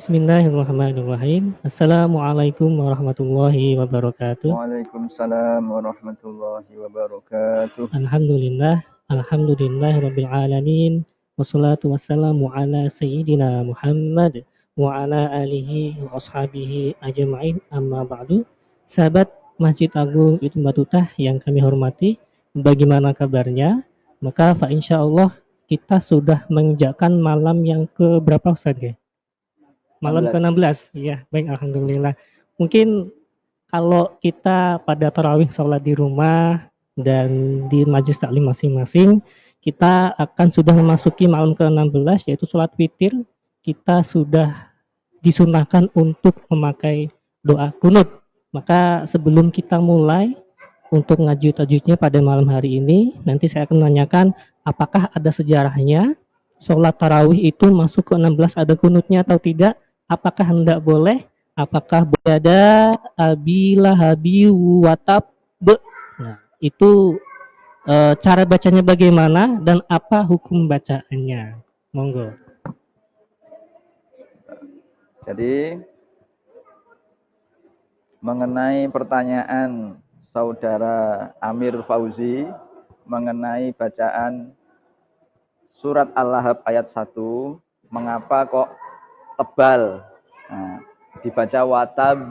Bismillahirrahmanirrahim. Assalamualaikum warahmatullahi wabarakatuh. Waalaikumsalam warahmatullahi wabarakatuh. Alhamdulillah, alhamdulillahirabbil alamin. Wassalatu wassalamu ala sayyidina Muhammad wa ala alihi wa ashabihi ajma'in. Amma ba'du. Sahabat Masjid Agung Ibnu Battuta yang kami hormati, bagaimana kabarnya? Maka insyaallah kita sudah menginjakkan malam yang ke berapa Ustaz ya? Malam 16. ke-16. Iya, baik alhamdulillah. Mungkin kalau kita pada tarawih sholat di rumah dan di majelis taklim masing-masing, kita akan sudah memasuki malam ke-16 yaitu sholat witir. Kita sudah disunahkan untuk memakai doa kunut. Maka sebelum kita mulai untuk ngaji tajwidnya pada malam hari ini, nanti saya akan menanyakan apakah ada sejarahnya sholat tarawih itu masuk ke 16 ada kunutnya atau tidak, apakah hendak boleh, apakah berada abila habi watab be. Nah, itu cara bacanya bagaimana dan apa hukum bacaannya. Monggo. Jadi mengenai pertanyaan saudara Amir Fauzi mengenai bacaan surat Al-Lahab ayat 1, mengapa kok tebal? Nah, dibaca watab,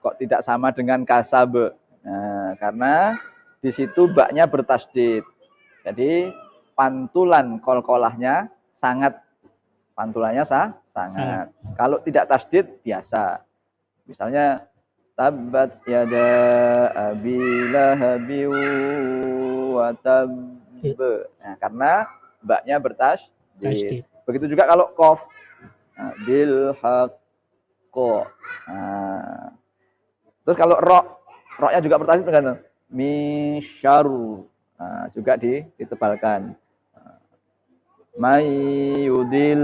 kok tidak sama dengan kasab? Nah, karena di situ baknya bertasdid. Jadi pantulan kolkolahnya sangat, pantulannya sangat. Kalau tidak tasdid biasa. Misalnya tabbat yada abi lahabi wa tab. Nah, karena baknya bertasdid. Begitu juga kalau qaf, bil haqqo. Nah, terus kalau roknya juga bertasdid dengan misyaru. Nah, juga ditebalkan. Mayudil.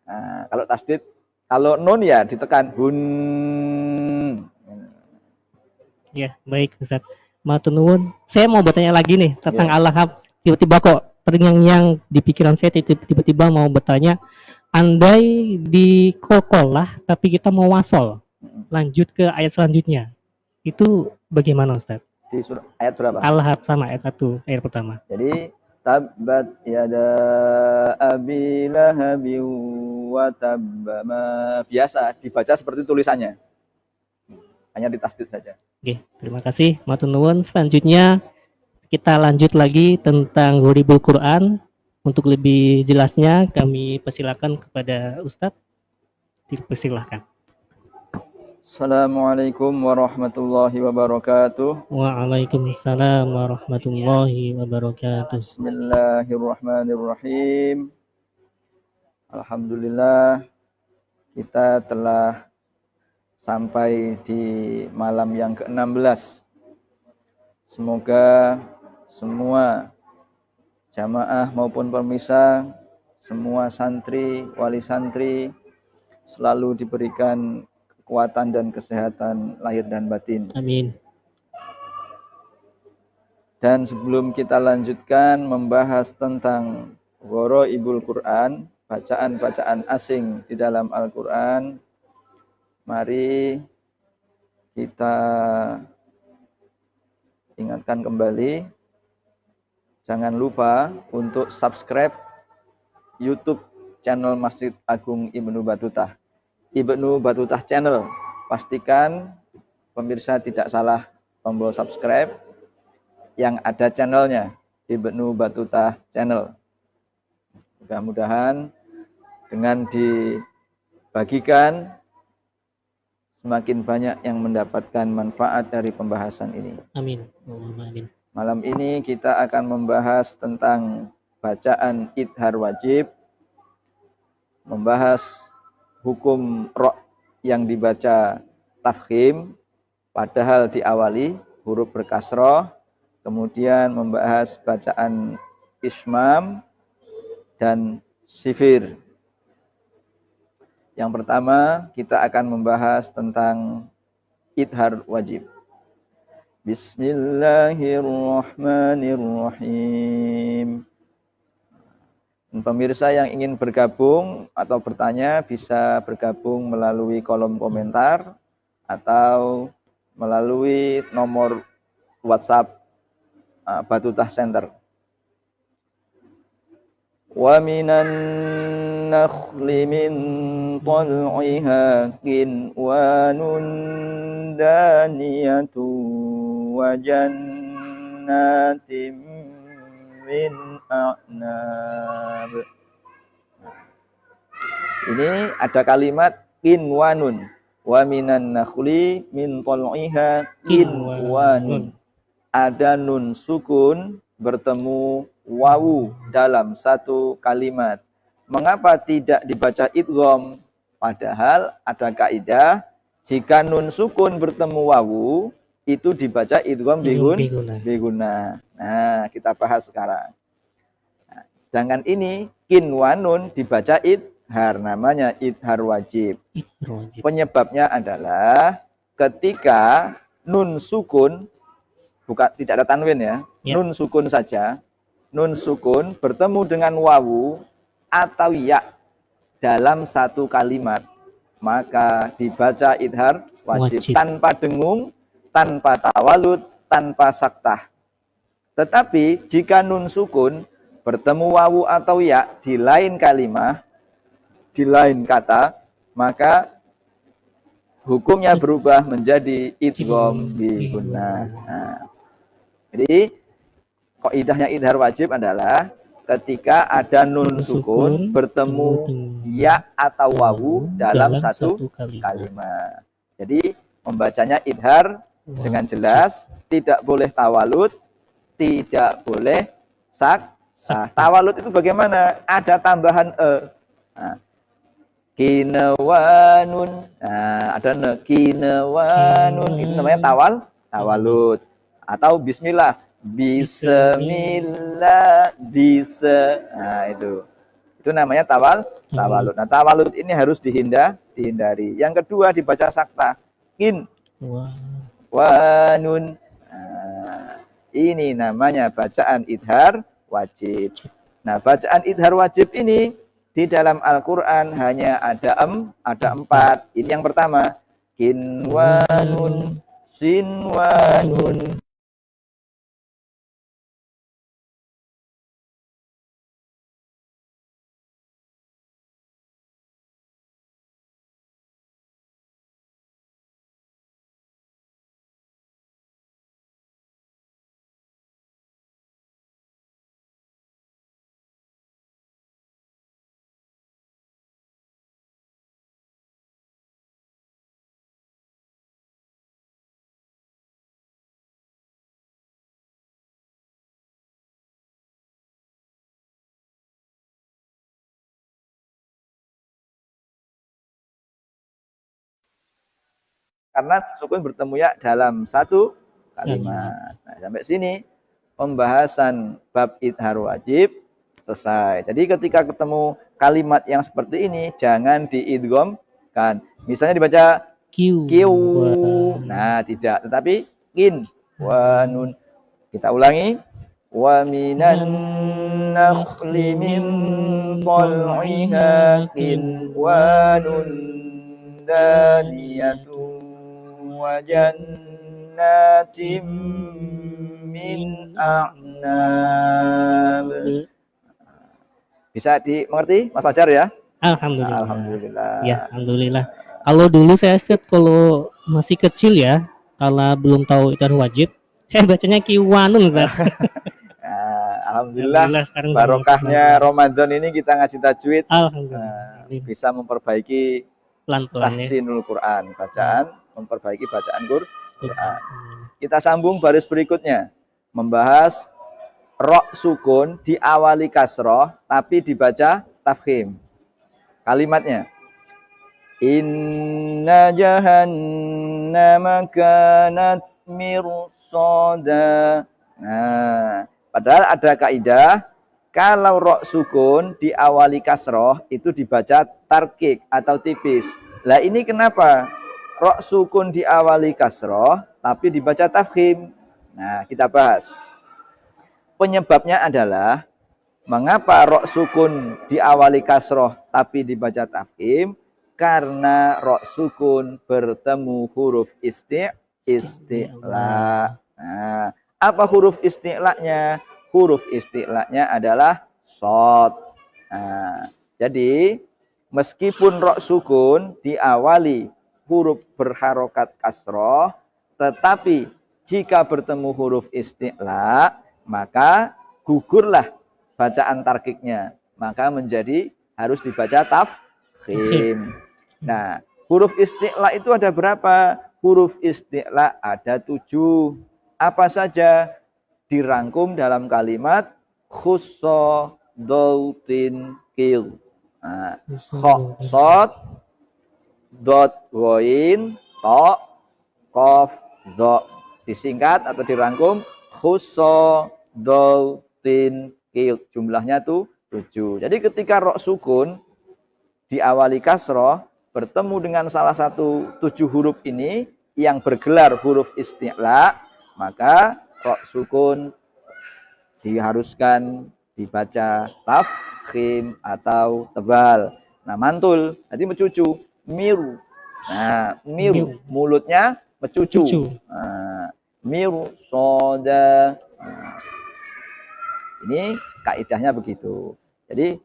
Nah, kalau tasdid, kalau nun ya ditekan hun. Ya, baik Ustaz. Matur nuwun. Saya mau bertanya lagi nih tentang Al-Lahab. Tiba-tiba kok terngiang-ngiang di pikiran saya, tiba-tiba mau bertanya, andai di kokolah tapi kita mau wasol, lanjut ke ayat selanjutnya, itu bagaimana Ustaz? Di ayat berapa? Al-Lahab sama ayat 1, ayat pertama. Jadi tabbat yada abi lahabi wa tabba. Biasa dibaca seperti tulisannya. Hanya ditasdid saja. Oke, terima kasih matur nuwun. Selanjutnya kita lanjut lagi tentang Ghoribul Quran. Untuk lebih jelasnya kami persilakan kepada Ustadz. Dipersilahkan. Assalamualaikum warahmatullahi wabarakatuh. Waalaikumsalam warahmatullahi wabarakatuh. Bismillahirrahmanirrahim. Alhamdulillah kita telah sampai di malam yang ke-16. Semoga semua jamaah maupun pemirsa, semua santri, wali santri selalu diberikan kekuatan dan kesehatan lahir dan batin. Amin. Dan sebelum kita lanjutkan membahas tentang Ghoroibul Quran, bacaan-bacaan asing di dalam Al-Quran, mari kita ingatkan kembali, jangan lupa untuk subscribe YouTube channel Masjid Agung Ibnu Battuta. Ibnu Battuta Channel. Pastikan pemirsa tidak salah tombol subscribe yang ada channelnya, Ibnu Battuta Channel. Mudah-mudahan dengan dibagikan semakin banyak yang mendapatkan manfaat dari pembahasan ini. Amin. Amin. Malam ini kita akan membahas tentang bacaan idhar wajib, membahas hukum ro yang dibaca tafkhim padahal diawali huruf berkasroh, kemudian membahas bacaan ismam dan sifir. Yang pertama kita akan membahas tentang idhar wajib. Bismillahirrahmanirrahim. Dan pemirsa yang ingin bergabung atau bertanya bisa bergabung melalui kolom komentar atau melalui nomor WhatsApp Batutah Center. Wa minan nakhli min tal'iha qinwanun daniyatu wa jannatin min a'nab. Ini ada kalimat qinwanun. Wa minan nakhli min tal'iha qinwanun. Ada nun sukun bertemu wawu dalam satu kalimat. Mengapa tidak dibaca idgham? Padahal ada kaidah jika nun sukun bertemu wawu itu dibaca idgham biguna. Nah, kita bahas sekarang. Nah, sedangkan ini qinwanun dibaca idhar, namanya idhar wajib. Penyebabnya adalah ketika nun sukun, bukan tidak ada tanwin ya, nun sukun saja, nun sukun bertemu dengan wawu atau ya dalam satu kalimat, maka dibaca idhar wajib. Tanpa dengung, tanpa tawalud, tanpa saktah. Tetapi jika nun sukun bertemu wawu atau ya di lain kalimat, di lain kata, maka hukumnya berubah menjadi idgham biguna. Nah, jadi kaidahnya idhar wajib adalah ketika ada nun sukun bertemu ya atau wawu dalam satu kalimat. Jadi membacanya idhar dengan jelas, tidak boleh tawalud, tidak boleh saktah. Tawalud itu bagaimana? Ada tambahan e. Nah, kinawanun. Nah, ada kinawanun. Itu namanya tawalud. Atau bismillah. Bismillah. Nah, itu namanya tawalud. Nah, tawalud ini harus dihindari. Yang kedua dibaca saktah. Wanun. Nah, ini namanya bacaan idhar wajib. Nah, bacaan idhar wajib ini di dalam Al-Quran hanya ada 4. Ini yang pertama. Kinwanun, sinwanun. Karena sukun bertemu ya dalam satu kalimat. Nah, sampai sini pembahasan bab idhar wajib selesai. Jadi ketika ketemu kalimat yang seperti ini jangan diidghamkan. Misalnya dibaca kiu. Nah, tidak, tetapi kin wa nun. Kita ulangi. Wa minan nakhli min tal'iha kin wa nun daniyatu wa jannatin min a'nab. Bisa dimengerti Mas Fajar ya? Alhamdulillah. Alhamdulillah. Ya, alhamdulillah. Kalau dulu saya lihat kalau masih kecil ya, kalau belum tahu idhar wajib, saya bacanya kiwanun, Ustaz. Alhamdulillah, barokahnya Ramadan ini kita ngasih tajwid. Alhamdulillah. Bisa memperbaiki tahsinul Quran, memperbaiki bacaan Quran. Kita sambung baris berikutnya, membahas ro sukun diawali kasroh tapi dibaca tafkhim. Kalimatnya, inna jahannama kanat mirsada. Nah, padahal ada kaidah kalau ro sukun diawali kasroh itu dibaca tarkik atau tipis. Lah ini kenapa ro sukun diawali kasroh tapi dibaca tafkhim? Nah, kita bahas. Penyebabnya adalah Mengapa ro sukun diawali kasroh tapi dibaca tafkhim? Karena ro sukun bertemu huruf isti'la. Nah, apa huruf isti'lanya? Huruf isti'lanya adalah shad. Nah, jadi meskipun ro sukun diawali huruf berharokat kasroh, tetapi jika bertemu huruf isti'la, maka gugurlah bacaan tarkiknya. Maka menjadi harus dibaca tafkhim. Nah, huruf isti'la itu ada berapa? Huruf isti'la ada 7. Apa saja? Dirangkum dalam kalimat khusso dautin kil. Nah, kho, sod, dot, goin, to, kof, do. Disingkat atau dirangkum khusso dautin kil. Jumlahnya tuh 7. Jadi ketika ro sukun diawali kasroh bertemu dengan salah satu 7 huruf ini yang bergelar huruf isti'la, maka ro sukun diharuskan dibaca tafkhim atau tebal. Nah, mantul, nanti mencucu, miru. Nah, miru, mulutnya mencucu. Nah, miru soda. Nah, ini kaidahnya begitu. Jadi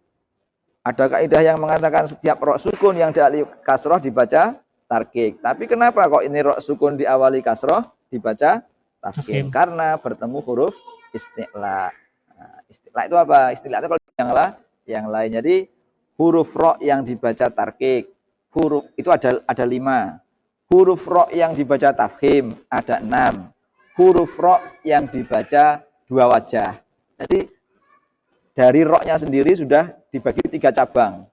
ada kaidah yang mengatakan setiap ro sukun yang diawali kasroh dibaca tarkik. Tapi kenapa kok ini ro sukun diawali kasroh dibaca tafkhim? Karena bertemu huruf isti'la. Nah, isti'la itu apa? Isti'la itu kalau yang lain. Jadi huruf ro yang dibaca tarkik, huruf itu ada 5. Huruf ro yang dibaca tafkhim ada 6. Huruf ro yang dibaca 2 wajah. Jadi dari ro-nya sendiri sudah dibagi 3 cabang.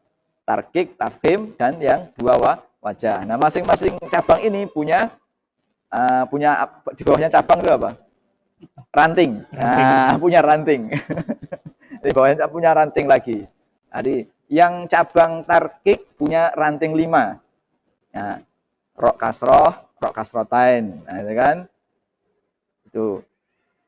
Tarkik, tafkhim, dan yang 2 wajah. Nah, masing-masing cabang ini punya di bawahnya cabang itu apa? Ranting. Nah, punya ranting. Di bawahnya punya ranting lagi. Jadi, yang cabang tarkik punya ranting 5. Nah, ro kasroh, ro kasrotain. Nah, itu kan? Itu.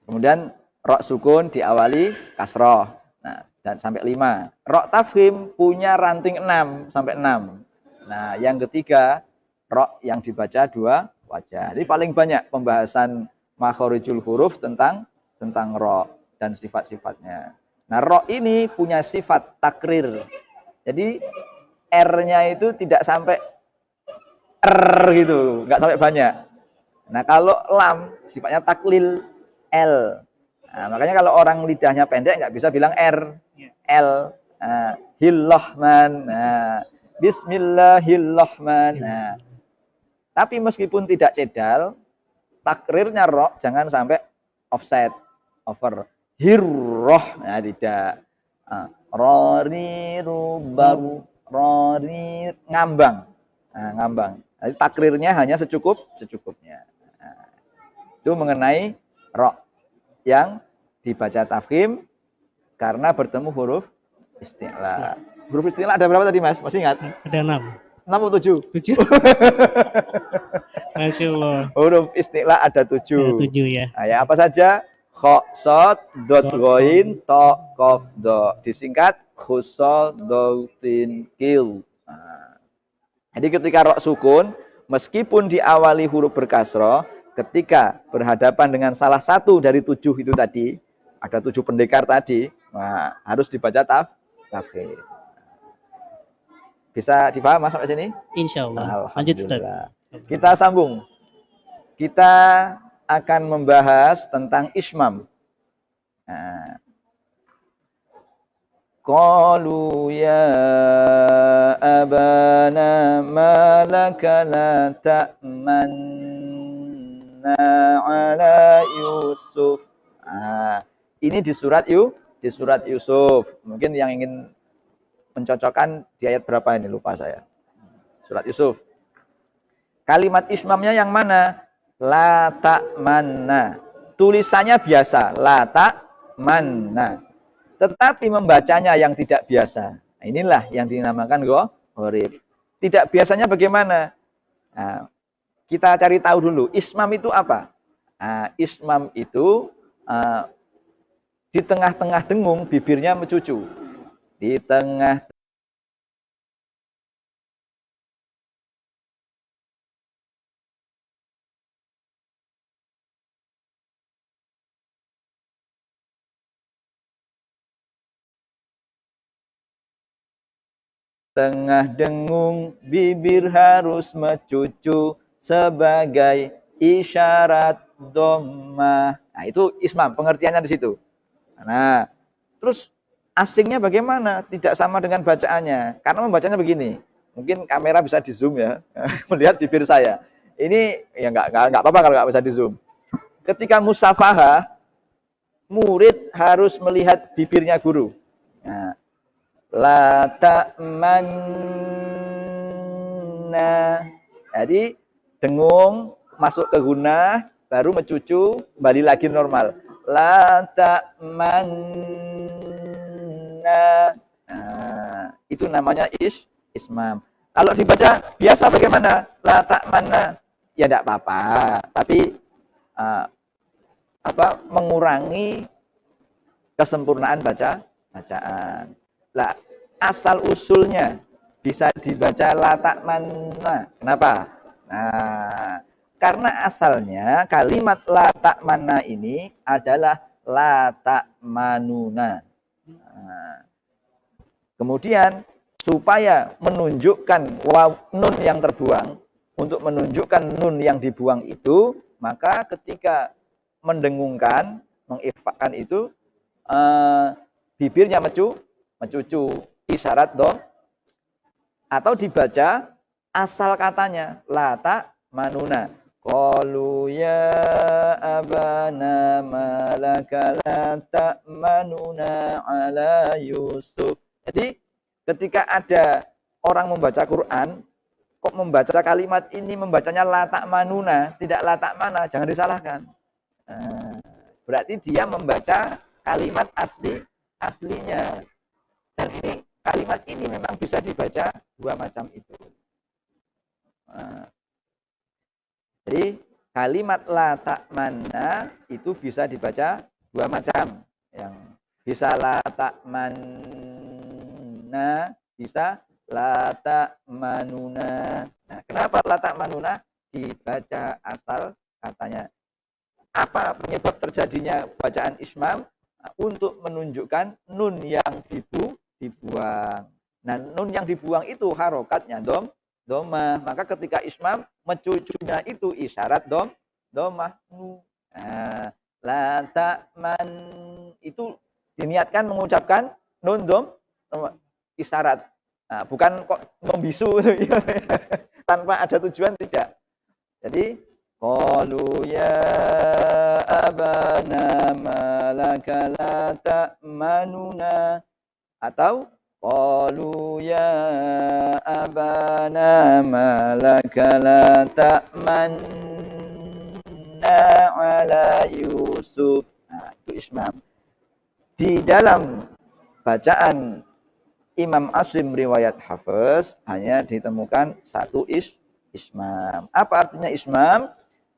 Kemudian ro sukun diawali kasroh. Nah, dan sampai 5. Ro tafkhim punya ranting 6 sampai 6. Nah, yang ketiga ro yang dibaca 2 wajah. Jadi paling banyak pembahasan makhorijul huruf tentang ro dan sifat-sifatnya. Nah, ro ini punya sifat takrir. Jadi R-nya itu tidak sampai R gitu, nggak sampai banyak. Nah, kalau lam sifatnya taklil L. Nah, makanya kalau orang lidahnya pendek nggak bisa bilang R, L, hillahman, bismillahirrahman. Nah, tapi meskipun tidak cedal, takrirnya ro jangan sampai offset, over. Hirroh, nah tidak. Rori rubaru, rori ngambang, ngambang. Jadi takrirnya hanya secukupnya. Nah, itu mengenai ro yang dibaca tafkhim karena bertemu huruf isti'la. Huruf isti'la ada berapa tadi, Mas? Masih ingat? Ada 6. 6 atau 7? 7. Masya Allah. Huruf isti'la ada 7. Ada 7 ya. Nah, ya apa saja? Kho, sod, dot, goin, to, kof, do. Disingkat khuso, dautin, kil. Nah, jadi ketika ro sukun, meskipun diawali huruf berkasroh, ketika berhadapan dengan salah satu dari 7 itu tadi, ada 7 pendekar tadi, nah, harus dibaca tafkhim. Bisa dipaham Mas sampai sini? Insya Allah. Lanjut, Ustaz. Kita sambung. Kita akan membahas tentang ismam. Nah, qalu ya abana malaka la ta'manna ala Yusuf. Nah, ini di surat Yusuf. Mungkin yang ingin mencocokkan di ayat berapa ini lupa saya. Surat Yusuf. Kalimat ismamnya yang mana? La ta'manna. Tulisannya biasa, la ta'manna. Tetapi membacanya yang tidak biasa. Nah, inilah yang dinamakan gharib. Tidak biasanya bagaimana? Nah, kita cari tahu dulu, ismam itu apa? Nah, ismam itu Di tengah-tengah dengung bibirnya mencucu. Di tengah tengah dengung bibir harus mencucu sebagai isyarat dhammah. Nah, itu ismam, pengertiannya di situ. Nah, terus asingnya bagaimana? Tidak sama dengan bacaannya. Karena membacanya begini. Mungkin kamera bisa di zoom ya, melihat bibir saya. Ini ya nggak apa-apa kalau nggak bisa di zoom. Ketika musafahah, murid harus melihat bibirnya guru. Nah, la ta'manna. Jadi dengung masuk ke gunah, baru mencucu, kembali lagi normal. La ta'manna. Nah, itu namanya ismam. Kalau dibaca biasa bagaimana? La ta'manna. Ya tidak apa-apa, tapi mengurangi kesempurnaan bacaan. Lah, asal usulnya bisa dibaca la ta'manna. Kenapa? Nah, karena asalnya kalimat la ta'manna ini adalah la ta'manuna. Nah, kemudian supaya menunjukkan nun yang terbuang, untuk menunjukkan nun yang dibuang itu, maka ketika mendengungkan, mengikhfakan itu, bibirnya mencucu, isyarat dom, atau dibaca asal katanya la ta'manuna. Qalu ya abana malaka la ta'manuna ala Yusuf. Jadi ketika ada orang membaca Quran, kok membaca kalimat ini membacanya la ta'manuna, tidak la ta'mana, jangan disalahkan. Berarti dia membaca kalimat aslinya. Dan ini kalimat ini memang bisa dibaca dua macam itu. Jadi kalimat la ta'manna itu bisa dibaca dua macam. Yang bisa la ta'manna, bisa la ta'manuna. Nah, kenapa la ta'manuna? Dibaca asal katanya. Apa penyebab terjadinya bacaan ismam? Untuk menunjukkan nun yang dibuang. Nah, nun yang dibuang itu harokatnya domah. Maka ketika ismam, mencucunya itu isyarat domah. Nah, la ta'man itu diniatkan mengucapkan nun isyarat. Nah, bukan kok membisu tanpa ada tujuan, tidak. Jadi qalu ya abana malaka la ta'manuna, atau qalu ya abana malaka la ta'manna ala Yusuf. Nah, itu ismam. Di dalam bacaan Imam Asim riwayat Hafiz hanya ditemukan satu ismam. Apa artinya ismam?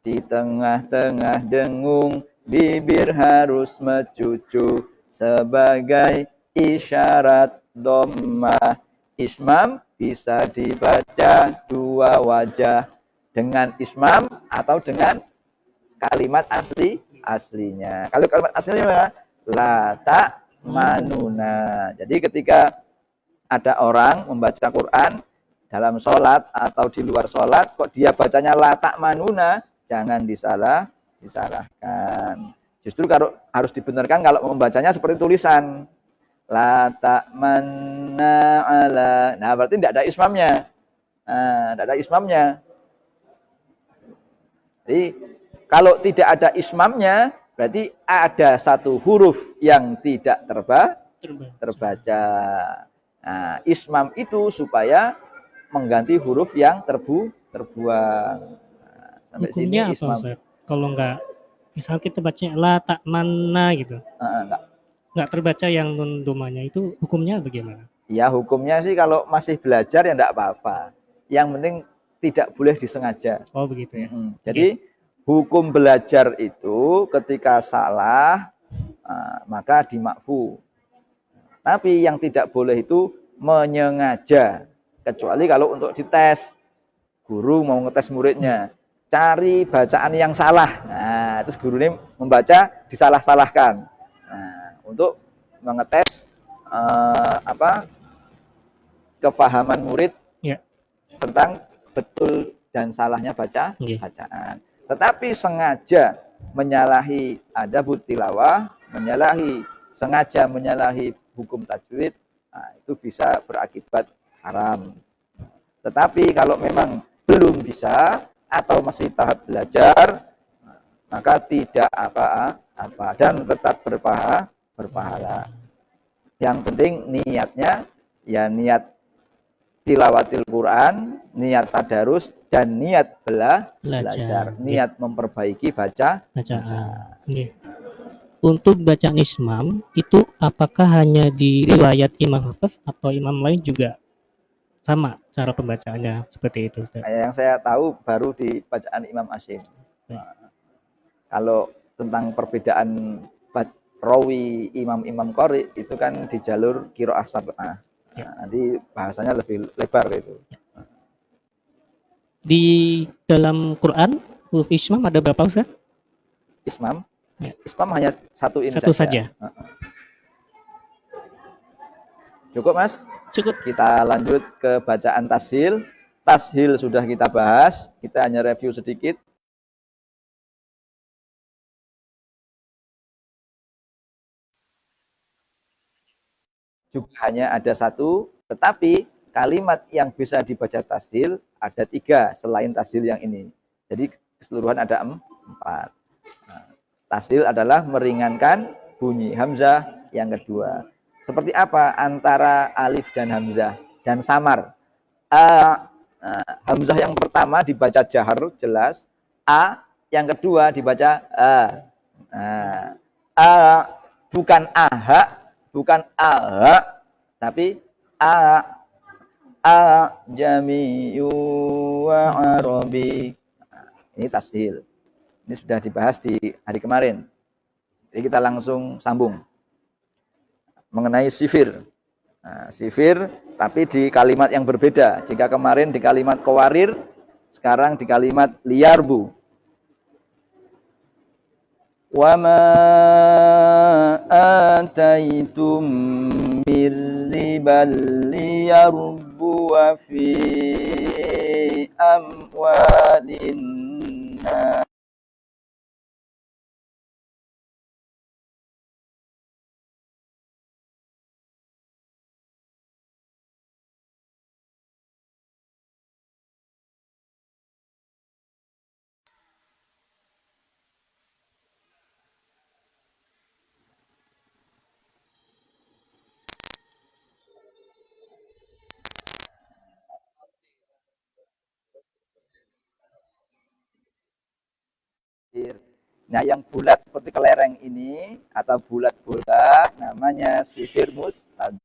Di tengah-tengah dengung bibir harus mencucu sebagai isyarat dhammah. Ismam bisa dibaca dua wajah, dengan ismam atau dengan kalimat aslinya. Kalau kalimat aslinya la ta'manuna. Jadi ketika ada orang membaca Quran dalam sholat atau di luar sholat, kok dia bacanya la ta'manuna, jangan disalahkan. Justru kalau harus dibenarkan kalau membacanya seperti tulisan la ta'manna ala. Nah, berarti tidak ada ismamnya. Tidak ada ismamnya. Jadi kalau tidak ada ismamnya, berarti ada satu huruf yang tidak terbaca. Nah, ismam itu supaya mengganti huruf yang terbuang. Nah, sampai Hukumnya sini apa, ismam. Ustaz? Kalau enggak, misal kita bacanya la ta'manna gitu, enggak terbaca yang nun domanya, itu hukumnya bagaimana? Ya, hukumnya sih kalau masih belajar ya enggak apa-apa. Yang penting tidak boleh disengaja. Oh begitu ya. Jadi hukum belajar itu ketika salah maka dimakfu. Tapi yang tidak boleh itu menyengaja, kecuali kalau untuk dites. Guru mau ngetes muridnya, cari bacaan yang salah. Nah, terus guru ini membaca disalah-salahkan. Nah, untuk mengetes kefahaman murid Ya. tentang betul dan salahnya bacaan. Tetapi sengaja menyalahi adabut tilawah, sengaja menyalahi hukum tajwid, itu bisa berakibat haram. Tetapi kalau memang belum bisa atau masih tahap belajar, maka tidak apa-apa dan tetap berpahala. Yang penting niatnya ya niat tilawatil Quran, niat tadarus, dan niat belajar, niat memperbaiki bacaan. Untuk bacaan ismam itu apakah hanya di riwayat Imam Hafiz atau imam lain juga sama cara pembacaannya seperti itu, Ustaz? Yang saya tahu baru di bacaan Imam Asyim. Kalau tentang perbedaan rawi imam-imam qori itu kan di jalur qiraah sab'ah. Nanti bahasanya lebih lebar itu. Di dalam Quran huruf ismam ada berapa, Ustaz? Ismam? Ya. Ismam hanya satu saja. Cukup, Mas? Cukup. Kita lanjut ke bacaan tashil. Tashil sudah kita bahas, kita hanya review sedikit. Juga hanya ada satu, tetapi kalimat yang bisa dibaca tashil ada 3 selain tashil yang ini. Jadi keseluruhan ada 4. Tashil adalah meringankan bunyi hamzah yang kedua. Seperti apa antara alif dan hamzah dan samar? Hamzah yang pertama dibaca jahar jelas, yang kedua dibaca bukan bukan tapi jami'u wa arabi. Ini tashil. Ini sudah dibahas di hari kemarin. Jadi kita langsung sambung mengenai sifir. Sifir tapi di kalimat yang berbeda. Jika kemarin di kalimat qawarir, sekarang di kalimat liyarbu. Wa ma ataitum mir ribal liyarbu wa fi amwalin nas. Nah, yang bulat seperti kelereng ini atau bulat-bulat namanya sifir mustadir.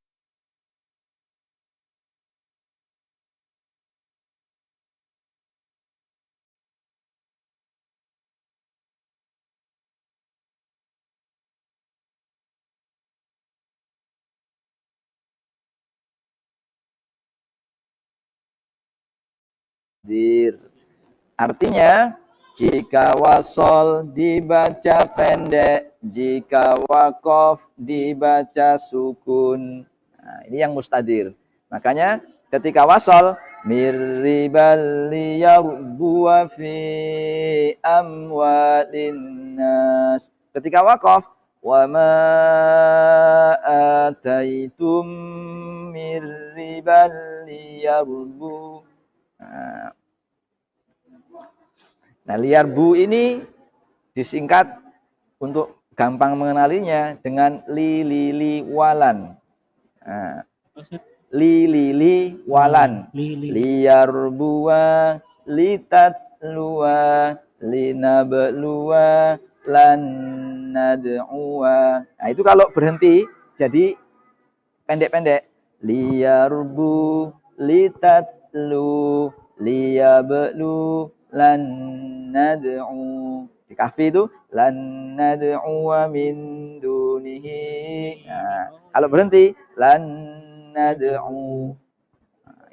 Artinya jika wasol dibaca pendek, jika wakof dibaca sukun. Nah, ini yang mustadir. Makanya ketika wasol mirribal liyarbu wa fi amwalin nas. Ketika wakof wa ma ataitum mirribal liyarbu. Nah, liyarbu ini disingkat untuk gampang mengenalinya dengan li walan. Nah, li walan. Liyarbuwa, litatsluwa, linabluwa, lan nad'uwa. Nah, itu kalau berhenti jadi pendek-pendek. Liyarbu, litatslu, liyablu, lan nad'u. Di kahfi itu lan nad'u min dun dunihi. Nah, kalau berhenti lan nad'u.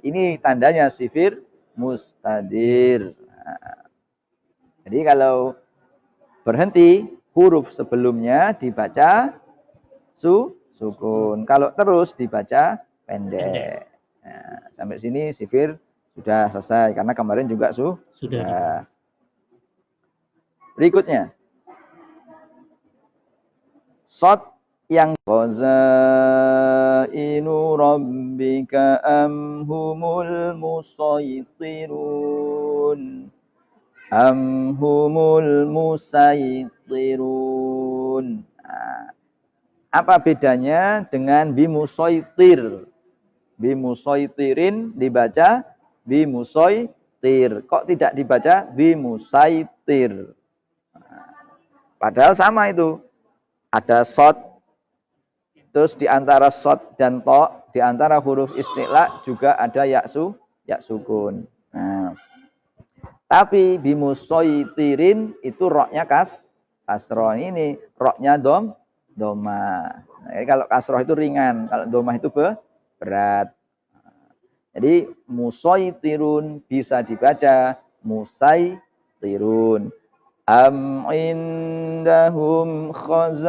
Ini tandanya sifir mustadir. Nah, jadi kalau berhenti, huruf sebelumnya dibaca sukun. Kalau terus dibaca pendek. Nah, sampai sini sifir sudah selesai karena kemarin juga sudah. Berikutnya, shad yang qazainu rabbika amhumul musaytirun. Amhumul musaytirun. Nah, apa bedanya dengan bimusaytir? Bimusaytirin dibaca bimusaytir. Kok tidak dibaca bimusaytir? Padahal sama itu. Ada shad, terus di antara shad dan to, di antara huruf isti'la juga ada ya sukun. Nah, tapi bimusaytirin itu roknya kasroh, ini roknya doma. Nah, kalau kasroh itu ringan, kalau doma itu berat. Jadi musaytirun bisa dibaca musaytirun. Am indahum khazainu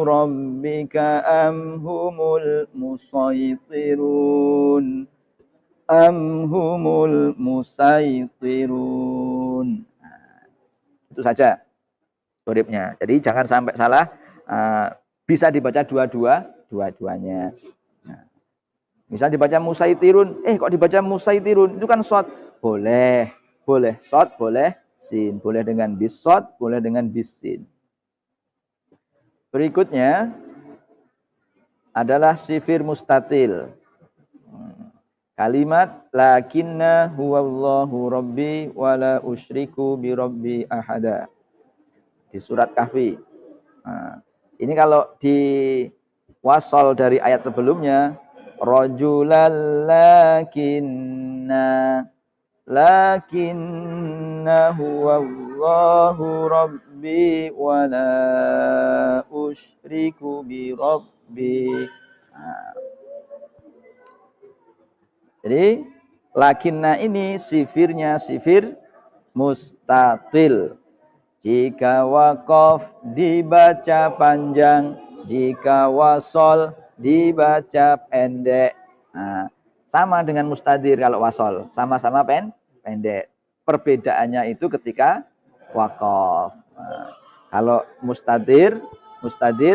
rabbika am humul musaytirun. Am humul musaytirun. Nah, itu saja hurufnya. Jadi jangan sampai salah. Bisa dibaca dua-duanya. Nah, misal dibaca musaytirun, kok dibaca musaytirun? Itu kan shad. Boleh shad, boleh sin, boleh dengan bis shad, boleh dengan bis sin. Berikutnya adalah sifir mustatil. Kalimat lakinna huwallahu rabbi wala usyriku bi rabbi ahada. Di surat Kahfi. Nah, ini kalau di wasal dari ayat sebelumnya, rajulal lakinna huwallahu rabbi wala usyriku bi rabbi. Nah, jadi lakinna ini sifirnya sifir mustatil. Jika waqaf dibaca panjang, jika wasol dibaca pendek. Nah, sama dengan mustadir kalau wasol, sama-sama pendek. Perbedaannya itu ketika waqaf. Nah, kalau mustadir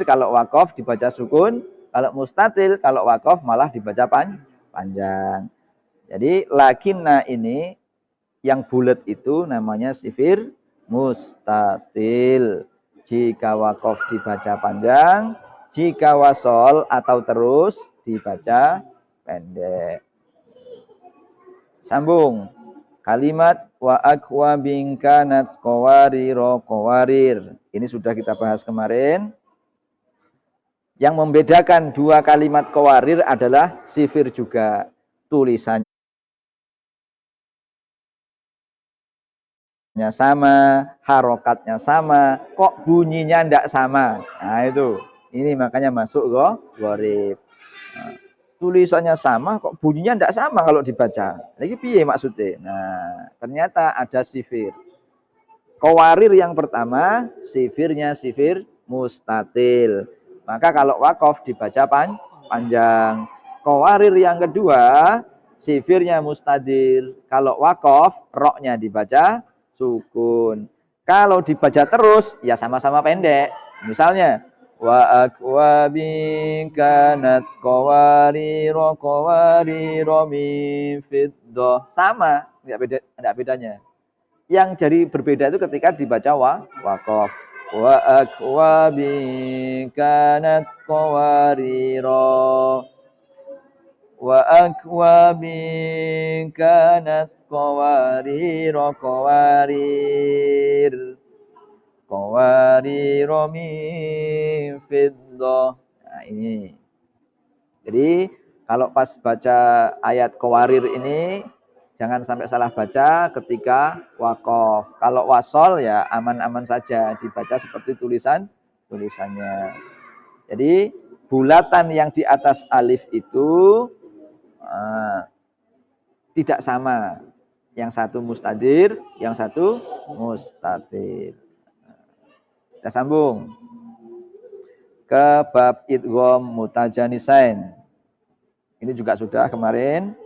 kalau waqaf dibaca sukun, kalau mustatil kalau waqaf malah dibaca panjang. Jadi lakinna ini yang bulat itu namanya sifir mustatil. Jika waqaf dibaca panjang, jika wasol atau terus dibaca pendek. Sambung. Kalimat wa akwabin kanat qawarir. Ini sudah kita bahas kemarin. Yang membedakan dua kalimat qawarir adalah sifir juga. Tulisannya sama, harokatnya sama, kok bunyinya ndak sama. Nah itu, ini makanya masuk gharib. Nah, tulisannya sama, kok bunyinya ndak sama kalau dibaca. Lagi piye maksudnya? Nah, ternyata ada sifir. Qawarir yang pertama, sifirnya sifir mustatil. Maka kalau waqaf dibaca panjang. Qawarir yang kedua, sifirnya mustadir. Kalau waqaf, roknya dibaca sukun. Kalau dibaca terus, ya sama-sama pendek. Misalnya, wa akwabin kanat qawariro min fiddah. Sama, enggak bedanya. Yang jadi berbeda itu ketika dibaca waqaf. Wa akwabin kanat qawariro. Wa akwabin kanat qawariro min fiddah. Nah ini. Jadi kalau pas baca ayat qawarir ini jangan sampai salah baca ketika waqaf. Kalau wasol ya aman-aman saja dibaca seperti tulisan tulisannya. Jadi bulatan yang di atas alif itu tidak sama. Yang satu mustadir, yang satu mustatir. Kita sambung ke bab idgham mutajanisain. Ini juga sudah kemarin.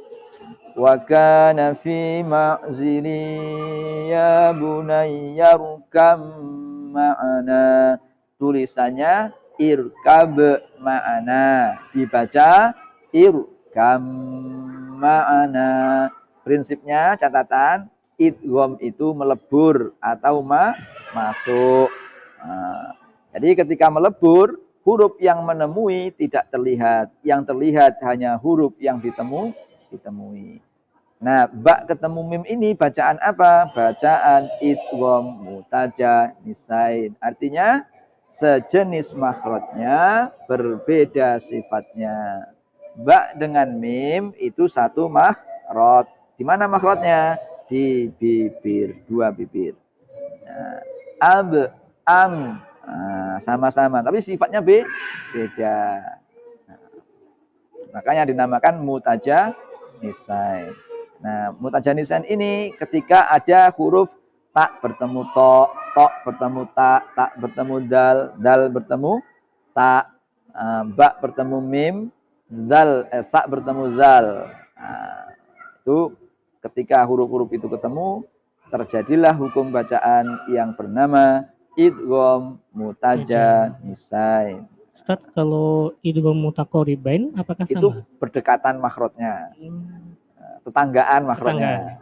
Wa kana fi ma'zili ya bunayya rukam ma'ana. Tulisannya irkab ma'ana, dibaca irkam ma'ana. Prinsipnya catatan idgham itu melebur atau masuk. Nah, jadi ketika melebur, huruf yang menemui tidak terlihat. Yang terlihat hanya huruf yang ditemui. Nah, ba ketemu mim ini bacaan apa? Bacaan idgham mutajanisain. Artinya sejenis makhrajnya berbeda sifatnya. Ba dengan mim itu satu makhraj. Di mana makhrajnya? Di bibir, dua bibir. Nah, am sama-sama, tapi sifatnya beda. Nah, makanya dinamakan mutajanisain. Nah, mutajanisain ini ketika ada huruf tak bertemu to, bertemu tak bertemu dal bertemu tak, ba bertemu mim, tak bertemu zal. Nah, itu ketika huruf-huruf itu ketemu, terjadilah hukum bacaan yang bernama idgham mutajanisain. Ustaz, kalau idgham mutaqaribain apakah sama? Itu berdekatan makhrajnya. Tetanggaan makhrajnya.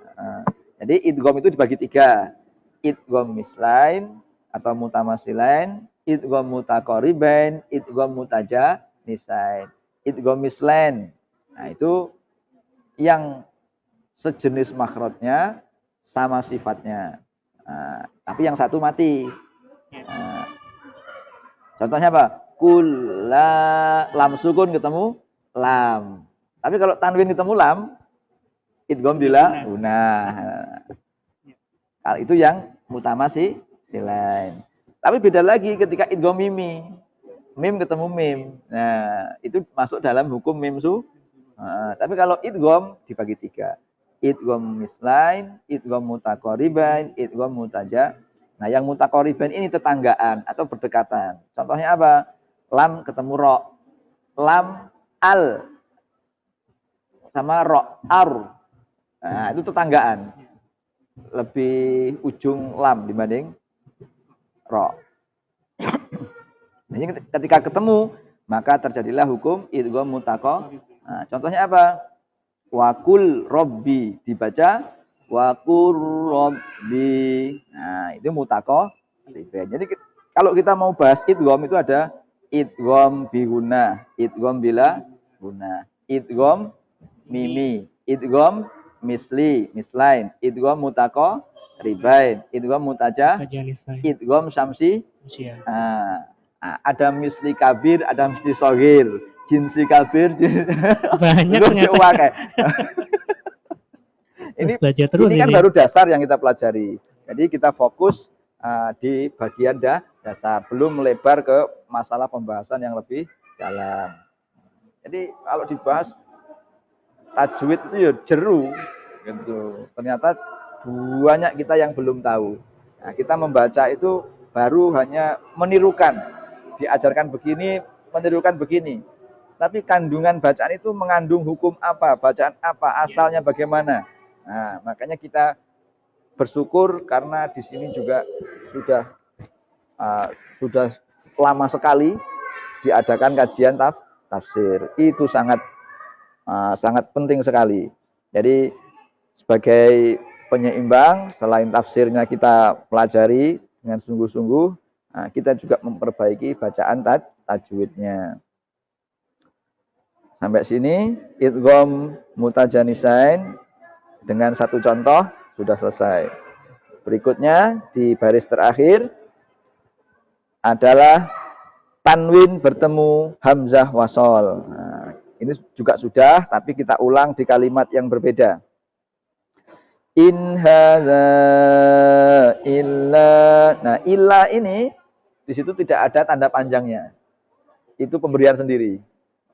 Jadi idgham itu dibagi tiga. Idgham mislain atau mutamasilain, idgham mutaqaribain, idgham mutajanisain. Idgham mislain, nah itu yang sejenis makhrajnya sama sifatnya. Tapi yang satu mati. Contohnya apa? Kulla, lam sukun ketemu lam. Tapi kalau tanwin ketemu lam, idgham bila gunah. Kalau itu yang mutamasilain. Tapi beda lagi ketika idgham mimi. Mim ketemu mim. Nah, itu masuk dalam hukum mim su. Tapi kalau idgham dibagi tiga. Idgham mislain, idgham mutaqaribain, idgham mutaja. Nah, yang mutaqaribain ini tetanggaan atau berdekatan. Contohnya apa? Lam ketemu ro. Lam al sama ro ar. Nah, itu tetanggaan. Lebih ujung lam dibanding ro. Nah, ketika ketemu, maka terjadilah hukum idgham mutaqarib. Nah, contohnya apa? Wakul robbi dibaca wakul robbi. Nah, itu mutaqarib. Jadi kalau kita mau bahas idgham itu ada idgham bihuna, idgham bila guna, idgham mimi, idgham misli, mislain, idgham mutaqaribain, idgham idgham samsi. Ada misli kabir, ada misli sohir, jinsi kabir, banyak ternyata. ini kan baru dasar yang kita pelajari. Jadi kita fokus di bagian dasar, belum melebar ke masalah pembahasan yang lebih dalam. Jadi kalau dibahas tajwid itu ya jeru, gitu. Ternyata banyak kita yang belum tahu. Nah, kita membaca itu baru hanya menirukan, diajarkan begini, menirukan begini. Tapi kandungan bacaan itu mengandung hukum apa, bacaan apa, asalnya bagaimana. Nah, makanya kita bersyukur karena di sini juga sudah lama sekali diadakan kajian tafsir. Itu sangat penting sekali. Jadi sebagai penyeimbang, selain tafsirnya kita pelajari dengan sungguh-sungguh, kita juga memperbaiki bacaan tajwidnya. Sampai sini idgham mutajanisain dengan satu contoh sudah selesai. Berikutnya di baris terakhir adalah tanwin bertemu hamzah wasol. Nah, ini juga sudah, tapi kita ulang di kalimat yang berbeda. In hadza illa. Nah, illa ini Di situ tidak ada tanda panjangnya. Itu pemberian sendiri.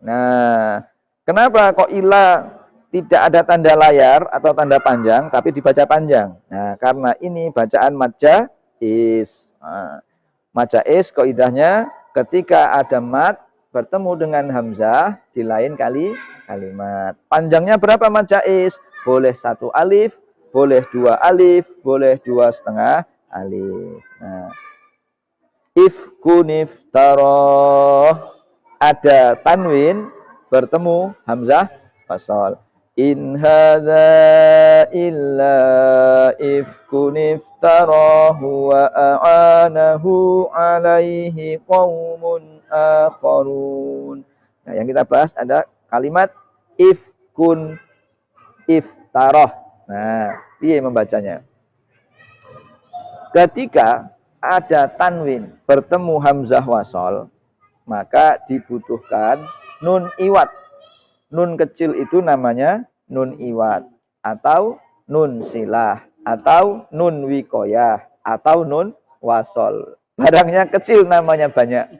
Nah, kenapa kok ila tidak ada tanda layar atau tanda panjang, tapi dibaca panjang? Nah, karena ini bacaan mad jaiz. Nah, mad jaiz kaidahnya ketika ada mad bertemu dengan hamzah di lain kalimat. Panjangnya berapa mad jaiz? Boleh 1 alif, boleh 2 alif, boleh 2,5 alif. Nah, ifkun iftaroh, ada tanwin bertemu hamzah wasal. In hadza illa ifkun iftarahu wa a'anahu alaihi qaumun akharun. Nah, yang kita bahas ada kalimat ifkun iftaroh. Nah, piye membacanya? Ketika ada tanwin bertemu hamzah wasal, maka dibutuhkan nun iwat. Nun kecil itu namanya nun iwat, atau nun silah, atau nun wikoyah, atau nun wasol. Barangnya kecil namanya banyak.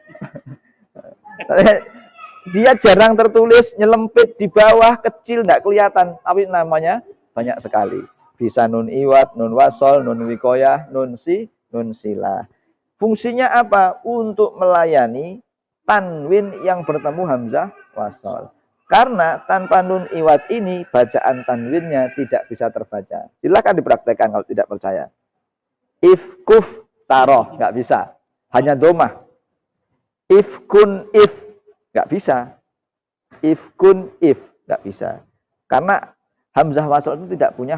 Dia jarang tertulis, nyelempit di bawah, kecil, tidak kelihatan, tapi namanya banyak sekali. Bisa nun iwat, nun wasol, nun wikoyah, nun silah. Fungsinya apa? Untuk melayani tanwin yang bertemu hamzah wasol. Karena tanpa nun iwat ini, bacaan tanwinnya tidak bisa terbaca. Silakan dipraktekkan kalau tidak percaya. Ifkuf taroh, nggak bisa. Hanya domah. Ifkun if, nggak bisa. Ifkun if, nggak bisa. Karena hamzah wasol itu tidak punya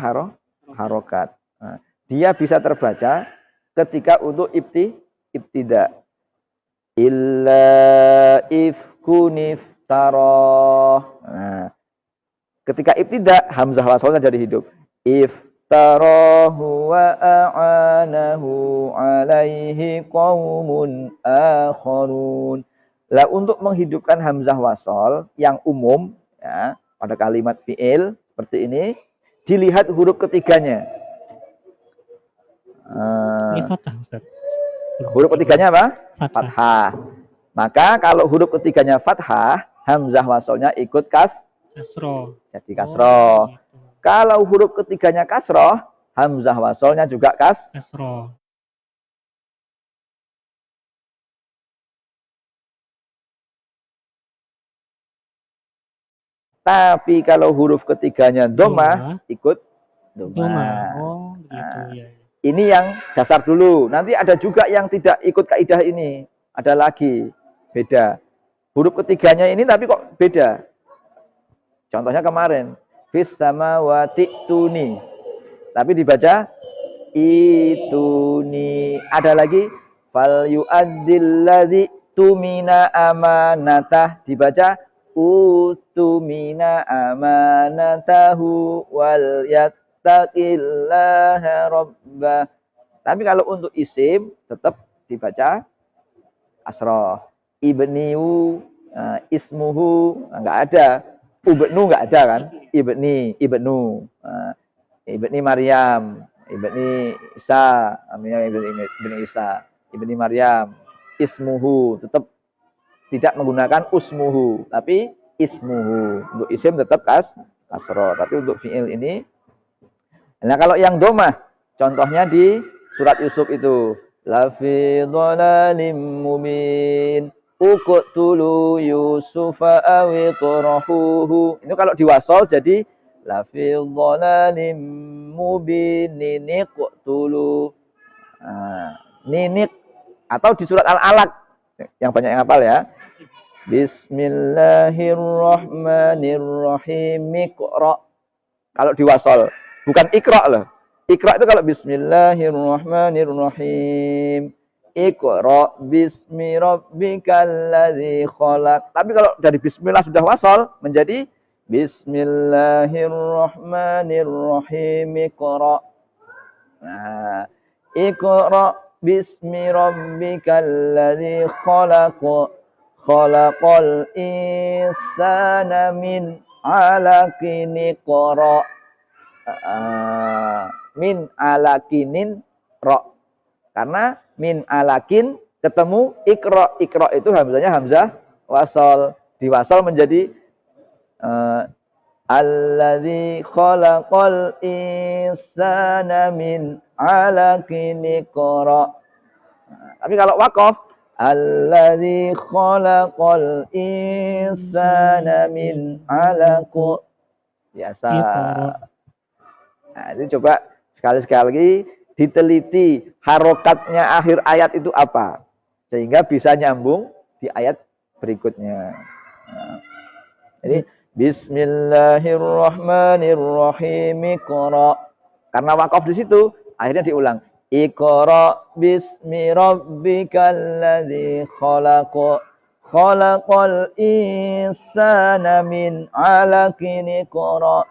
harokat. Nah, dia bisa terbaca ketika untuk ibtida. Illa ifkun iftaroh. Nah, ketika ibtida, hamzah wasolnya jadi hidup. Iftarahu wa a'anahu alaihi qaumun akharun. Lah, untuk menghidupkan hamzah wasol yang umum ya, pada kalimat fi'il seperti ini, dilihat huruf ketiganya. Ini fathah, Ustaz. Huruf ketiganya apa? Fathah. Fathah. Maka kalau huruf ketiganya fathah, hamzah wasolnya ikut Kasroh. jadi kasroh. Gitu. Kalau huruf ketiganya kasroh, hamzah wasolnya juga Kasroh. Tapi kalau huruf ketiganya domah, ikut domah. Domah. Oh, begitu. Nah, Ya. ini yang dasar dulu. Nanti ada juga yang tidak ikut kaidah ini. Ada lagi, beda. Huruf ketiganya ini tapi kok beda. Contohnya kemarin, fis samawati tuni. Tapi dibaca ituni. Ada lagi, fal yu'addil ladzi tumina amanatah. Dibaca utumina amanatahu wal yattaqillaha rabbah. Tapi kalau untuk isim tetap dibaca asroh. Ibniu, ismuhu, enggak ada. Ubnu enggak ada kan? Ibnu. Ibni Maryam, Ibni Isa, Ibni Isa, Ibni Maryam. Ismuhu tetap tidak menggunakan usmuhu, tapi ismuhu. Untuk isim tetap kasroh, tapi untuk fi'il ini. Nah, kalau yang domah, contohnya di surat Yusuf itu, lafi dhalalim mubin, uqtulu yusufa awitrahuhu. Itu kalau diwasol jadi lafi dhalalim mubin niqtulu. Ninik, atau di surat Al-Alaq yang banyak yang hafal ya. Bismillahirrahmanirrahim. Iqra. Kalau diwasol, bukan ikra loh. Ikra itu kalau bismillahirrahmanirrahim. Iqra bismi rabbikal ladzi khalaq. Tapi kalau dari bismillah sudah wasol menjadi bismillahirrahmanirrahim. Iqra. Nah, iqra bismi rabbikal ladzi khalaq. Khalaqal insana min 'alaqin iqra. Min alakinin ro. Karena min alakin ketemu ikra. Ikra itu hamzahnya hamzah wasal. Diwasal menjadi alladzi khalaqal insana min 'alaqin iqra. Tapi kalau waqaf alladzi khalaqal insana min 'alaq. Biasa. Nah, ini coba sekali-sekali lagi diteliti harokatnya akhir ayat itu apa, sehingga bisa nyambung di ayat berikutnya. Nah, jadi Bismillahirrahmanirrahim. Iqra. Karena wakaf di situ, akhirnya diulang. Iqra bismi rabbikal ladzi khalaq. Khalaqal insana min 'alaqin iqra.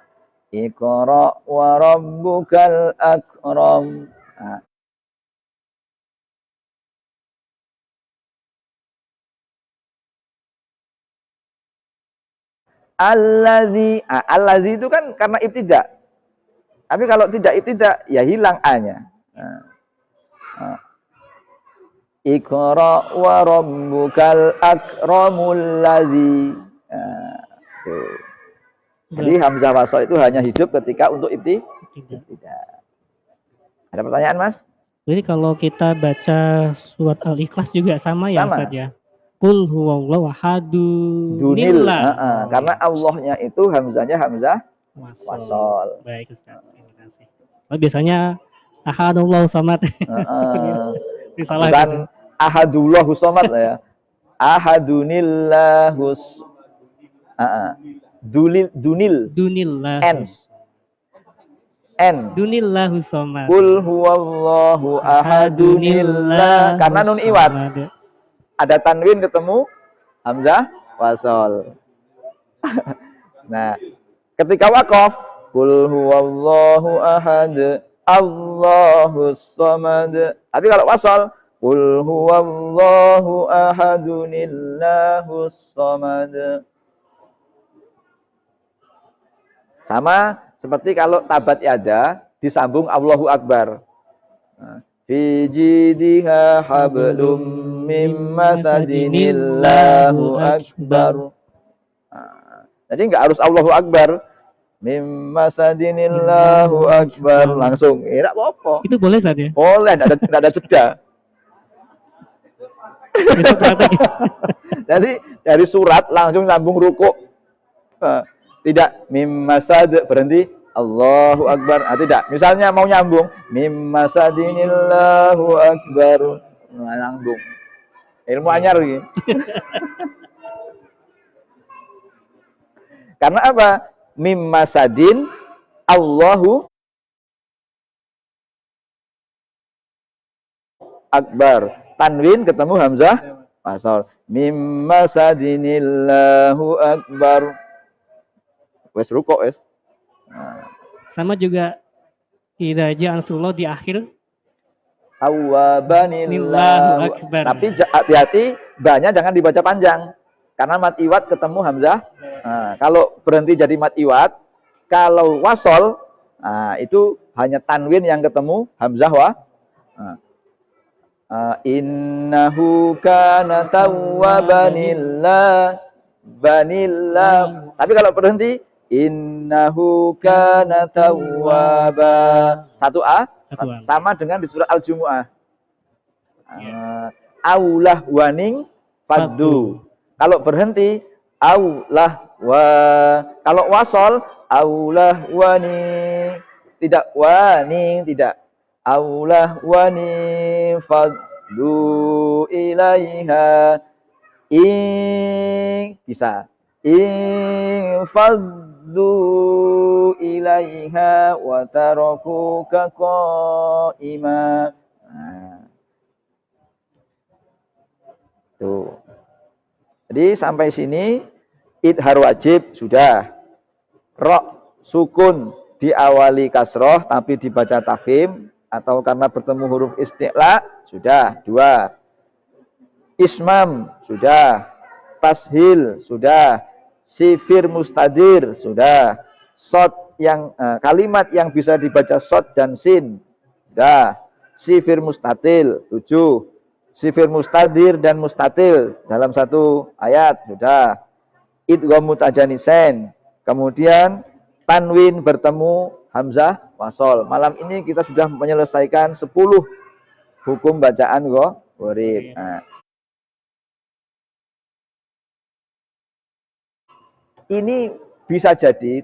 Iqra wa rabbukal akram. Nah. Allazi itu kan karena ibtida. Tapi kalau tidak ibtida ya hilang a-nya. Nah. Iqra wa rabbukal akramul ladzi. Nah, jadi hamzah wasal itu hanya hidup ketika untuk ibtida. Ada pertanyaan, Mas? Jadi kalau kita baca surat Al-Ikhlas juga sama ya, Ustaz ya? Qul huwallahu ahadun. Karena Allahnya itu hamzahnya hamzah wasal. Baik, Ustaz. Terima kasih. Oh, biasanya ahadullahu samad. Bukan ahadullahu samad ya. Ahadunillahus. Dunillah. Dunillahu samad. Qul huwallahu ahadunillah. Karena nun iwat. Ada tanwin ketemu hamzah wasal. Nah, ketika waqaf, qul huwallahu ahad, Allahus samad. Tapi kalau wasal, qul huwallahu ahadunillahus samad. Sama seperti kalau tabat yada disambung Allahu Akbar. Fi jidha hablum mim masadinillahu akbar. Jadi enggak harus Allahu Akbar. Mim masadinillahu akbar langsung. Enggak apa-apa. Itu boleh saja. Boleh, enggak ada jeda. Jadi dari surat langsung sambung ruku. Tidak mim masad berhenti Allahu Akbar. Tidak. Misalnya mau nyambung mim masadinillahu akbar. Nyambung. Ilmu anyar lagi. Karena apa? Mim masadin Allahu Akbar. Tanwin ketemu hamzah wasal. Mim masadinillahu akbar. Wes rukuk wes. Nah. Sama juga iraja Rasulullah di akhir Awabanillahu akbar. Tapi hati-hati banyak jangan dibaca panjang. Karena mat iwat ketemu hamzah. Nah, kalau berhenti jadi mat iwat, kalau wasol, nah, itu hanya tanwin yang ketemu hamzah wa. Innahu kana tawwabanillah banillah. Tapi kalau berhenti innahu kana tawwaba. Satu A sama dengan di surat Al-Jumu'ah. Aulah waning faddu. Kalau berhenti aulah wa. Kalau wasol aulah wani. Tidak wani, tidak. Aulah wani faddu ilaiha. Bisa. Faddu ilaiha wa tarakuka qa'ima. Nah. Tuh. Jadi sampai sini idhar wajib sudah. Ro sukun diawali kasroh tapi dibaca tafkhim atau karena bertemu huruf isti'la sudah 2. Ismam sudah. Tashil sudah. Sifir mustadir sudah. Sod yang kalimat yang bisa dibaca sod dan sin sudah. Sifir mustatil 7. sifir mustadir dan mustatil dalam satu ayat sudah. Idgham mutajanisen. Kemudian tanwin bertemu hamzah wasol. Malam ini kita sudah menyelesaikan 10 hukum bacaan gharib. Nah, ini bisa jadi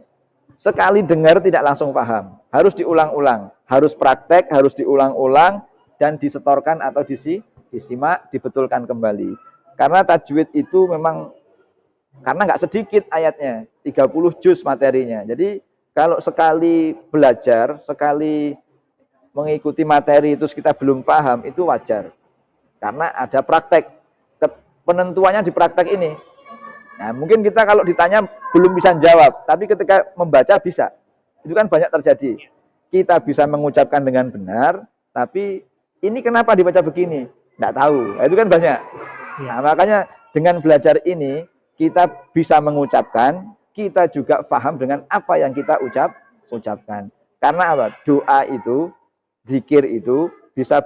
sekali dengar tidak langsung paham. Harus diulang-ulang, harus praktek, harus diulang-ulang dan disetorkan atau disimak, dibetulkan kembali. Karena tajwid itu memang karena nggak sedikit ayatnya, 30 juz materinya. Jadi kalau sekali belajar, sekali mengikuti materi itu kita belum paham, itu wajar. Karena ada praktek. Penentuannya di praktek ini. Nah, mungkin kita kalau ditanya belum bisa jawab, tapi ketika membaca bisa. Itu kan banyak terjadi. Kita bisa mengucapkan dengan benar, tapi ini kenapa dibaca begini? Nggak tahu. Nah, itu kan banyak. Nah, makanya dengan belajar ini, kita bisa mengucapkan, kita juga paham dengan apa yang kita ucapkan. Karena apa? Doa itu, zikir itu bisa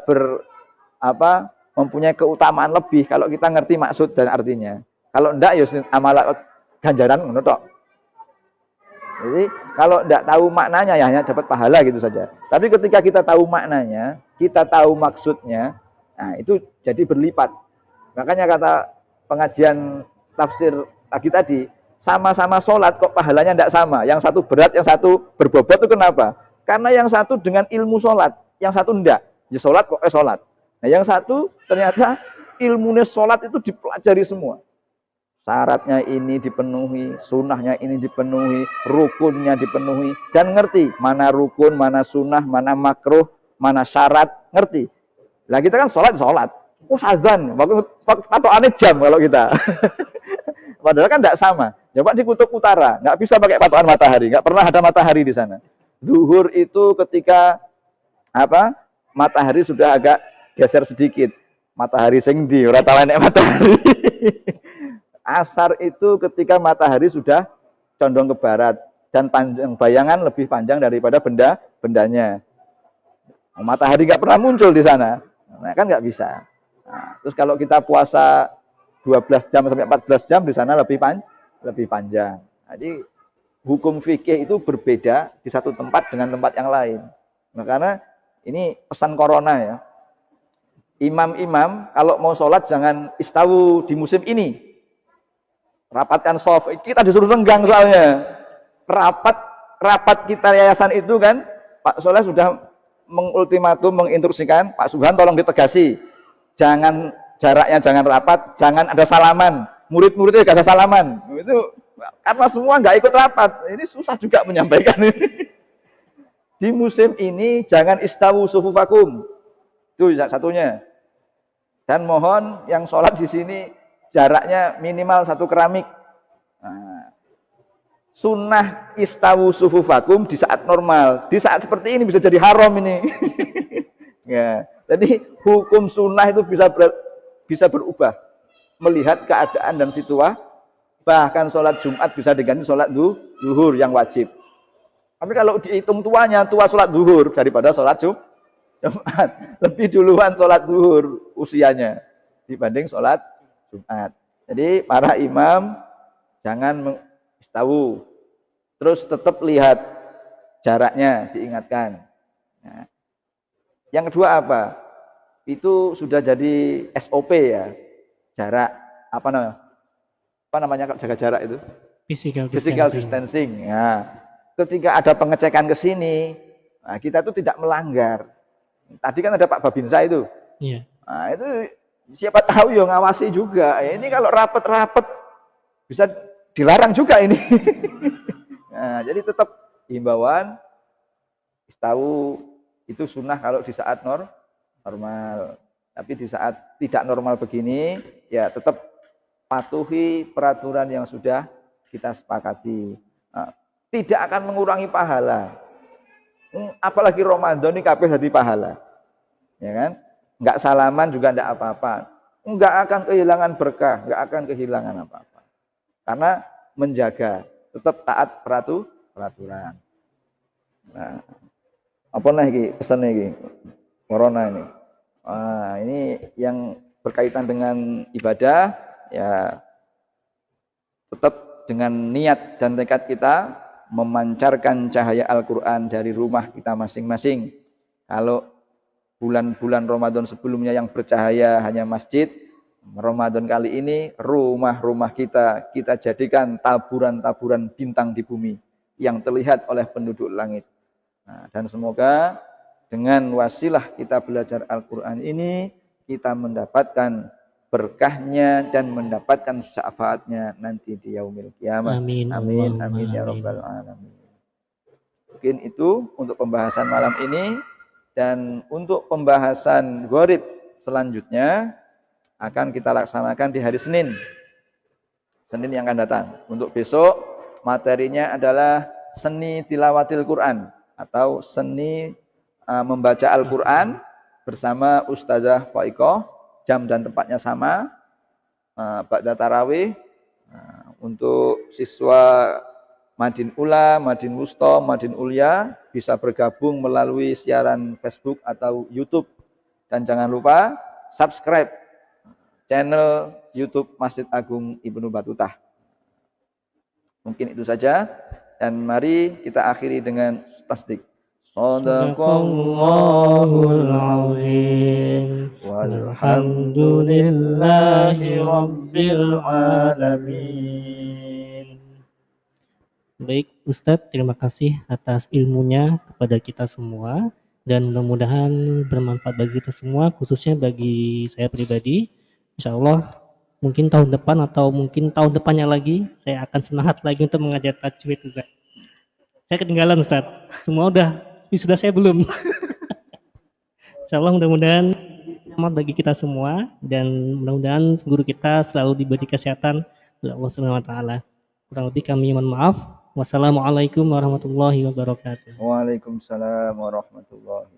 mempunyai keutamaan lebih kalau kita ngerti maksud dan artinya. Kalau enggak ya amalan ganjaran menutup. Jadi kalau enggak tahu maknanya ya hanya dapat pahala gitu saja. Tapi ketika kita tahu maknanya, kita tahu maksudnya, nah itu jadi berlipat. Makanya kata pengajian tafsir pagi tadi, sama-sama sholat kok pahalanya enggak sama. Yang satu berat, yang satu berbobot itu kenapa? Karena yang satu dengan ilmu sholat, yang satu enggak. Ya sholat kok sholat. Nah yang satu ternyata ilmunya sholat itu dipelajari semua. Syaratnya ini dipenuhi, sunnahnya ini dipenuhi, rukunnya dipenuhi, dan ngerti mana rukun, mana sunnah, mana makruh, mana syarat, ngerti. Lah kita kan sholat. Oh azan, patokannya jam kalau kita. Padahal kan tidak sama. Coba di kutub utara, nggak bisa pakai patokan matahari, nggak pernah ada matahari di sana. Zuhur itu ketika matahari sudah agak geser sedikit. Matahari sing ndi ora tau enek matahari. Asar itu ketika matahari sudah condong ke barat dan panjang bayangan lebih panjang daripada bendanya. Matahari nggak pernah muncul di sana, nah, kan nggak bisa. Nah, terus kalau kita puasa 12 jam sampai 14 jam di sana lebih panjang. Jadi hukum fikih itu berbeda di satu tempat dengan tempat yang lain. Nah, karena ini pesan corona ya. Imam-imam kalau mau sholat jangan istawu di musim ini. Rapatkan soft. Kita disuruh renggang soalnya. Rapat kita yayasan itu kan Pak Soleh sudah mengultimatum, menginstruksikan Pak Subhan tolong ditegasi. Jangan jaraknya jangan rapat, jangan ada salaman. Murid-muridnya gak ada salaman. Itu karena semua nggak ikut rapat. Ini susah juga menyampaikan ini. Di musim ini jangan istawu sufufakum. Itu satunya. Dan mohon yang sholat di sini jaraknya minimal 1 keramik. Nah, sunnah istawu sufufakum di saat normal. Di saat seperti ini bisa jadi haram ini. Ya, jadi hukum sunnah itu bisa berubah. Melihat keadaan dan situasi. Bahkan sholat Jumat bisa diganti sholat zuhur yang wajib. Tapi kalau dihitung tuanya, tua sholat zuhur daripada sholat Jumat. Lebih duluan sholat zuhur usianya dibanding sholat Jumat. Jadi para imam jangan istawu. Terus tetap lihat jaraknya, diingatkan. Nah, yang kedua apa? Itu sudah jadi SOP ya. Jarak apa namanya jaga jarak itu? Physical distancing. Ya. Ketika ada pengecekan ke sini, nah kita itu tidak melanggar. Tadi kan ada Pak Babinsa itu. Iya. Nah, itu siapa tahu ya ngawasi juga. Ini kalau rapet-rapet bisa dilarang juga ini. Nah, jadi tetap himbauan istawu itu sunnah kalau di saat normal. Tapi di saat tidak normal begini, ya tetap patuhi peraturan yang sudah kita sepakati. Nah, tidak akan mengurangi pahala. Apalagi Ramadan ini kabeh jadi pahala. Ya kan? Enggak salaman juga enggak apa-apa. Enggak akan kehilangan berkah, enggak akan kehilangan apa-apa. Karena menjaga, tetap taat peraturan. Nah, apa nih pesannya ini? Corona ini. Ini yang berkaitan dengan ibadah, ya tetap dengan niat dan tekad kita memancarkan cahaya Al-Quran dari rumah kita masing-masing. Kalau bulan-bulan Ramadan sebelumnya yang bercahaya hanya masjid, Ramadan kali ini rumah-rumah kita jadikan taburan-taburan bintang di bumi yang terlihat oleh penduduk langit. Nah, dan semoga dengan wasilah kita belajar Al-Quran ini, kita mendapatkan berkahnya dan mendapatkan syafaatnya nanti di yaumil kiamah. Amin. Amin, Allahumma amin ya amin. rabbal alamin. Mungkin itu untuk pembahasan malam ini, dan untuk pembahasan gharib selanjutnya akan kita laksanakan di hari Senin yang akan datang. Untuk besok materinya adalah seni tilawatil Quran atau seni membaca Al-Quran bersama Ustazah Faikoh. Jam dan tempatnya sama, ba'da tarawih. Untuk siswa Madin Ula, Madin Wusto, Madin Ulia bisa bergabung melalui siaran Facebook atau YouTube. Dan jangan lupa subscribe channel YouTube Masjid Agung Ibnu Battuta. Mungkin itu saja, dan mari kita akhiri dengan tasdik. Shadaqallahul azim. Walhamdulillahi rabbil alamin. Baik Ustadz, terima kasih atas ilmunya kepada kita semua, dan mudah-mudahan bermanfaat bagi kita semua, khususnya bagi saya pribadi. Insya Allah mungkin tahun depan atau mungkin tahun depannya lagi saya akan semangat lagi untuk mengajar tajwid, Ustaz. Saya ketinggalan, Ustaz. Semua udah, sudah saya belum. Insya Allah mudah-mudahan amat bagi kita semua, dan mudah-mudahan guru kita selalu diberi kesehatan oleh Allah Subhanahu wa taala. Kurang lebih kami mohon maaf. Wassalamualaikum warahmatullahi wabarakatuh. Waalaikumsalam warahmatullahi